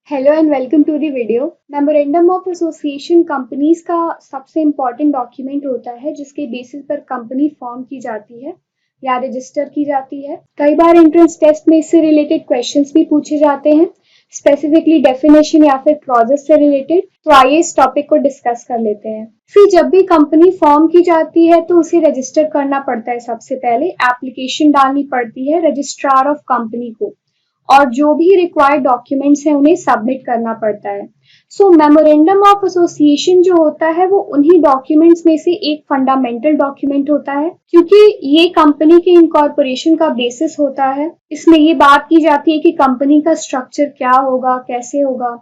Hello and welcome to the video. Memorandum of association companies का सबसे important document होता है जिसके बेसिस पर कंपनी फॉर्म की जाती है या रजिस्टर की जाती है। कई बार एंट्रेंस टेस्ट में इससे रिलेटेड क्वेश्चंस भी पूछे जाते हैं, स्पेसिफिकली डेफिनेशन या फिर क्लॉजेस से रिलेटेड। तो आइए इस टॉपिक को डिस्कस कर लेते हैं। फिर जब भी कंपनी फॉर्म की जाती है तो उसे रजिस्टर करना पड़ता है। सबसे पहले एप्लीकेशन डालनी पड़ती है रजिस्ट्रार ऑफ कंपनी को और जो भी रिक्वायर्ड डॉक्यूमेंट्स हैं उन्हें सबमिट करना पड़ता है। सो मेमोरेंडम ऑफ एसोसिएशन जो होता है वो उन्हीं डॉक्यूमेंट्स में से एक फंडामेंटल डॉक्यूमेंट होता है, क्योंकि ये कंपनी के इनकॉर्पोरेशन का बेसिस होता है। इसमें ये बात की जाती है कि कंपनी का स्ट्रक्चर क्या होगा, कैसे होगा,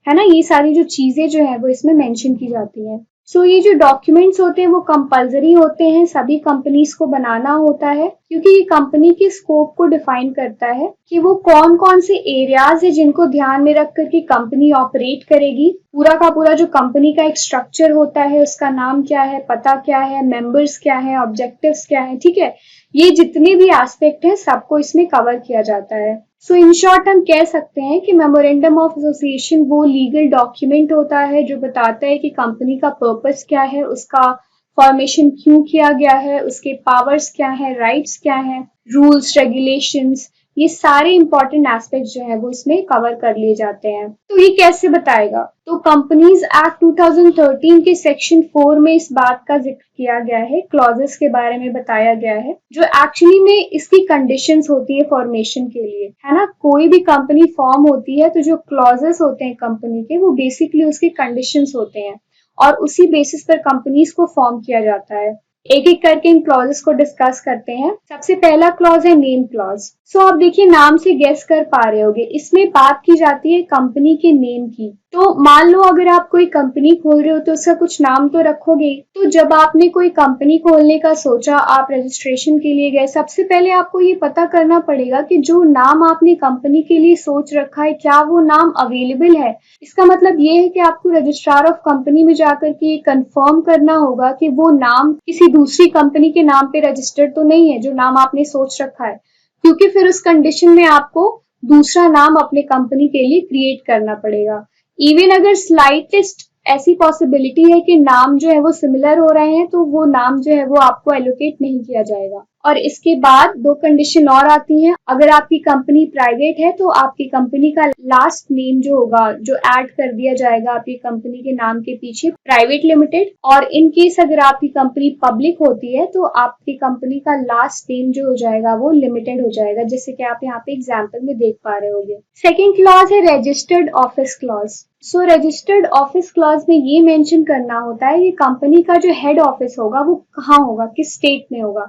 है ना। ये सारी जो चीजें जो है वो इसमें मेंशन की जाती है। सो ये जो डॉक्यूमेंट्स होते हैं वो कंपलसरी होते हैं, सभी कंपनीज को बनाना होता है, क्योंकि ये कंपनी के स्कोप को डिफाइन करता है कि वो कौन कौन से एरियाज है जिनको ध्यान में रख करके कंपनी ऑपरेट करेगी। पूरा का पूरा जो कंपनी का एक स्ट्रक्चर होता है, उसका नाम क्या है, पता क्या है, मेंबर्स क्या है, ऑब्जेक्टिव्स क्या है, ठीक है। ये जितने भी एस्पेक्ट है सबको इसमें कवर किया जाता है। सो इन शॉर्ट हम कह सकते हैं कि मेमोरेंडम ऑफ एसोसिएशन वो लीगल डॉक्यूमेंट होता है जो बताता है कि कंपनी का पर्पस क्या है, उसका फॉर्मेशन क्यों किया गया है, उसके पावर्स क्या है, राइट्स क्या है, रूल्स रेगुलेशंस, ये सारे इंपॉर्टेंट एस्पेक्ट जो है वो इसमें कवर कर लिए जाते हैं। तो ये कैसे बताएगा? तो कंपनीज एक्ट 2013 के सेक्शन 4 में इस बात का जिक्र किया गया है, क्लॉजेस के बारे में बताया गया है, जो एक्चुअली में इसकी कंडीशंस होती है फॉर्मेशन के लिए, है ना। कोई भी कंपनी फॉर्म होती है तो जो क्लॉजेस होते हैं कंपनी के वो बेसिकली उसके कंडीशंस होते हैं और उसी बेसिस पर कंपनीज को फॉर्म किया जाता है। एक एक करके इन क्लॉजेस को डिस्कस करते हैं। सबसे पहला क्लॉज है नेम क्लॉज। सो आप देखिए, नाम से गेस कर पा रहे होगे, इसमें बात की जाती है कंपनी के नेम की। तो मान लो अगर आप कोई कंपनी खोल रहे हो तो उसका कुछ नाम तो रखोगे। तो जब आपने कोई कंपनी खोलने का सोचा, आप रजिस्ट्रेशन के लिए गए, सबसे पहले आपको ये पता करना पड़ेगा कि जो नाम आपने कंपनी के लिए सोच रखा है क्या वो नाम अवेलेबल है। इसका मतलब ये है कि आपको रजिस्ट्रार ऑफ कंपनी में जाकर के कंफर्म करना होगा कि वो नाम किसी दूसरी कंपनी के नाम पे रजिस्टर्ड तो नहीं है जो नाम आपने सोच रखा है, क्योंकि फिर उस कंडीशन में आपको दूसरा नाम अपने कंपनी के लिए क्रिएट करना पड़ेगा। इवन अगर स्लाइटेस्ट ऐसी पॉसिबिलिटी है कि नाम जो है वो सिमिलर हो रहे हैं तो वो नाम जो है वो आपको एलोकेट नहीं किया जाएगा। और इसके बाद दो कंडीशन और आती हैं। अगर आपकी कंपनी प्राइवेट है तो आपकी कंपनी का लास्ट नेम जो होगा, जो ऐड कर दिया जाएगा आपकी कंपनी के नाम के पीछे, प्राइवेट लिमिटेड। और इन केस अगर आपकी कंपनी पब्लिक होती है तो आपकी कंपनी का लास्ट नेम जो हो जाएगा वो लिमिटेड हो जाएगा, जैसे कि आप यहाँ पे एग्जाम्पल में देख पा रहे होंगे। सेकेंड क्लॉज है रजिस्टर्ड ऑफिस क्लॉज। सो रजिस्टर्ड ऑफिस क्लॉज में ये मेंशन करना होता है कि कंपनी का जो हेड ऑफिस होगा वो कहाँ होगा, किस स्टेट में होगा,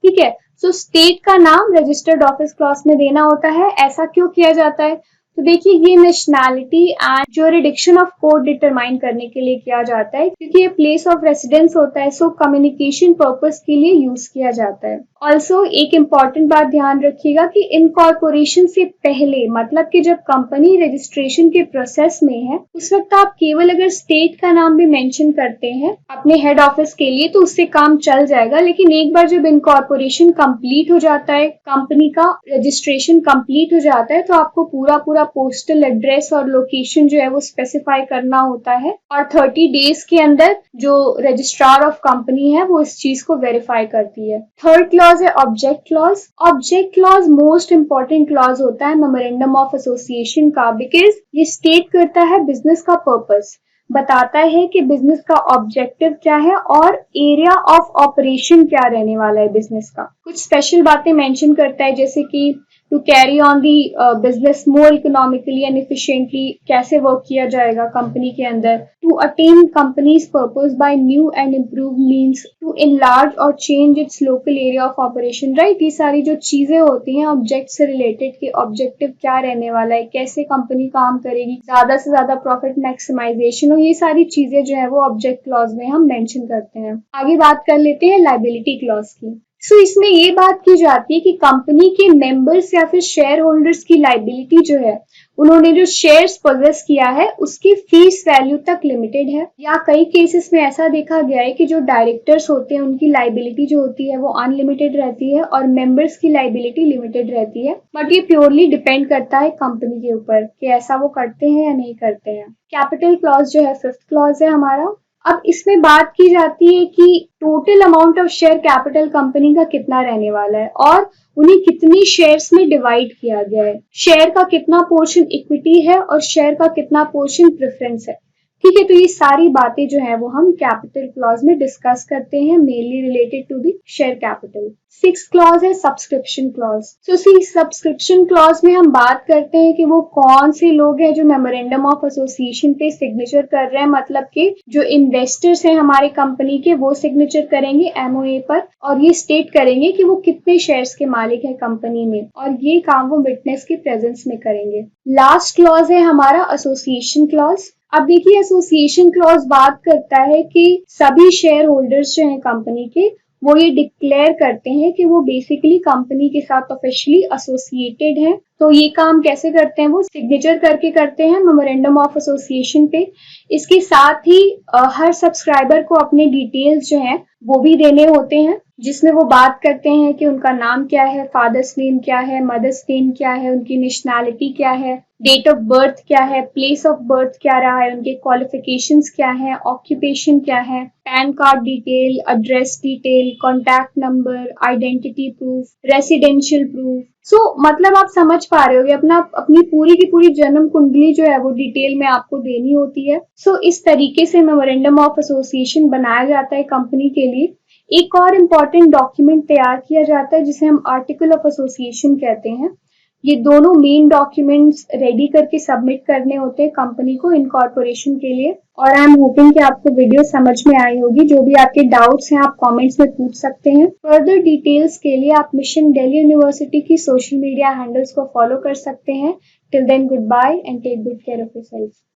ठीक है। सो स्टेट का नाम रजिस्टर्ड ऑफिस क्लॉज में देना होता है। ऐसा क्यों किया जाता है? तो देखिए, ये nationality and jurisdiction of court determine करने के लिए किया जाता है, क्योंकि ये प्लेस ऑफ रेसिडेंस होता है, सो कम्युनिकेशन पर्पस के लिए यूज किया जाता है। ऑल्सो एक इम्पॉर्टेंट बात ध्यान रखिएगा कि इनकॉर्पोरेशन से पहले, मतलब कि जब कंपनी रजिस्ट्रेशन के प्रोसेस में है, उस वक्त आप केवल अगर स्टेट का नाम भी मेंशन करते हैं अपने हेड ऑफिस के लिए तो उससे काम चल जाएगा। लेकिन एक बार जब इनकॉर्पोरेशन कंप्लीट हो जाता है, कंपनी का रजिस्ट्रेशन कंप्लीट हो जाता है, तो आपको पूरा पूरा पोस्टल एड्रेस और लोकेशन जो है वो स्पेसिफाई करना होता है और 30 डेज के अंदर जो रजिस्ट्रार ऑफ कंपनी है वो इस चीज को वेरीफाई करती है। थर्ड क्लॉज है object clause. Object clause most important clause होता है मेमोरेंडम ऑफ एसोसिएशन का, बिकॉज ये स्टेट करता है बिजनेस का पर्पस, बताता है कि बिजनेस का ऑब्जेक्टिव क्या है और एरिया ऑफ ऑपरेशन क्या रहने वाला है बिजनेस का। कुछ स्पेशल बातें मेंशन करता है, जैसे कि to carry on the business more economically and efficiently, कैसे वर्क किया जाएगा कंपनी के अंदर, to attain company's purpose by new and improve means, to enlarge or change its local area of operation, right. ये सारी जो चीजें होती हैं ऑब्जेक्ट से रिलेटेड, कि ऑब्जेक्टिव क्या रहने वाला है, कैसे कंपनी काम करेगी, ज्यादा से ज्यादा प्रॉफिट मैक्सिमाइजेशन, और ये सारी चीजें जो है वो ऑब्जेक्ट क्लॉज में हम मेंशन करते हैं। आगे बात कर लेते हैं लायबिलिटी क्लॉज की। सो इसमें ये बात की जाती है कि कंपनी के मेंबर्स या फिर शेयर होल्डर्स की लाइबिलिटी जो है, उन्होंने जो शेयर्स पोजेस किया है उसकी फेस वैल्यू तक लिमिटेड है, या कई केसेस में ऐसा देखा गया है कि जो डायरेक्टर्स होते हैं उनकी लाइबिलिटी जो होती है वो अनलिमिटेड रहती है और मेंबर्स की लाइबिलिटी लिमिटेड रहती है। बट ये प्योरली डिपेंड करता है कंपनी के ऊपर कि ऐसा वो करते हैं या नहीं करते हैं। कैपिटल क्लॉज जो है 5th क्लॉज है हमारा। अब इसमें बात की जाती है कि total amount of share capital company का कितना रहने वाला है और उन्हें कितनी शेयर्स में डिवाइड किया गया है, शेयर का कितना पोर्शन इक्विटी है और शेयर का कितना पोर्शन प्रेफरेंस है। ठीक है, तो ये सारी बातें जो है वो हम कैपिटल क्लॉज में डिस्कस करते हैं, mainly related to the share capital. 6th clause है सब्सक्रिप्शन क्लॉज। तो सब्सक्रिप्शन क्लॉज में हम बात करते हैं कि वो कौन से लोग हैं जो मेमोरेंडम ऑफ एसोसिएशन पे सिग्नेचर कर रहे हैं, मतलब कि जो इन्वेस्टर्स हैं हमारे कंपनी के वो सिग्नेचर करेंगे एमओए पर और ये स्टेट करेंगे कि वो कितने शेयर्स के मालिक है कंपनी में, और ये काम वो विटनेस के प्रेजेंस में करेंगे। लास्ट क्लॉज है हमारा एसोसिएशन क्लॉज। अब देखिए, एसोसिएशन क्लॉज बात करता है कि सभी शेयर होल्डर्स जो हैं कंपनी के वो ये डिक्लेयर करते हैं कि वो बेसिकली कंपनी के साथ ऑफिशियली एसोसिएटेड हैं। तो ये काम कैसे करते हैं, वो सिग्नेचर करके करते हैं मेमोरेंडम ऑफ एसोसिएशन पे। इसके साथ ही हर सब्सक्राइबर को अपने डिटेल्स जो हैं वो भी देने होते हैं, जिसमें वो बात करते हैं कि उनका नाम क्या है, फादर्स नेम क्या है, मदर्स नेम क्या है, उनकी नेशनैलिटी क्या है, डेट ऑफ बर्थ क्या है, प्लेस ऑफ बर्थ क्या रहा है, उनके क्वालिफिकेशंस क्या है, ऑक्यूपेशन क्या है, PAN card detail, address detail, contact number, identity proof, residential proof. So मतलब आप समझ पा रहे हो अपनी पूरी की पूरी जन्म कुंडली जो है वो डिटेल में आपको देनी होती है। सो इस तरीके से मेमोरेंडम ऑफ एसोसिएशन बनाया जाता है कंपनी के लिए। एक और इम्पॉर्टेंट डॉक्यूमेंट तैयार किया जाता है जिसे हम आर्टिकल ऑफ एसोसिएशन कहते हैं। ये दोनों मेन डॉक्यूमेंट्स रेडी करके सबमिट करने होते हैं कंपनी को इनकॉर्पोरेशन के लिए। और आई एम होपिंग कि आपको वीडियो समझ में आई होगी। जो भी आपके डाउट्स हैं आप कमेंट्स में पूछ सकते हैं। फर्दर डिटेल्स के लिए आप मिशन दिल्ली यूनिवर्सिटी की सोशल मीडिया हैंडल्स को फॉलो कर सकते हैं। Till then good bye and take good care of yourself.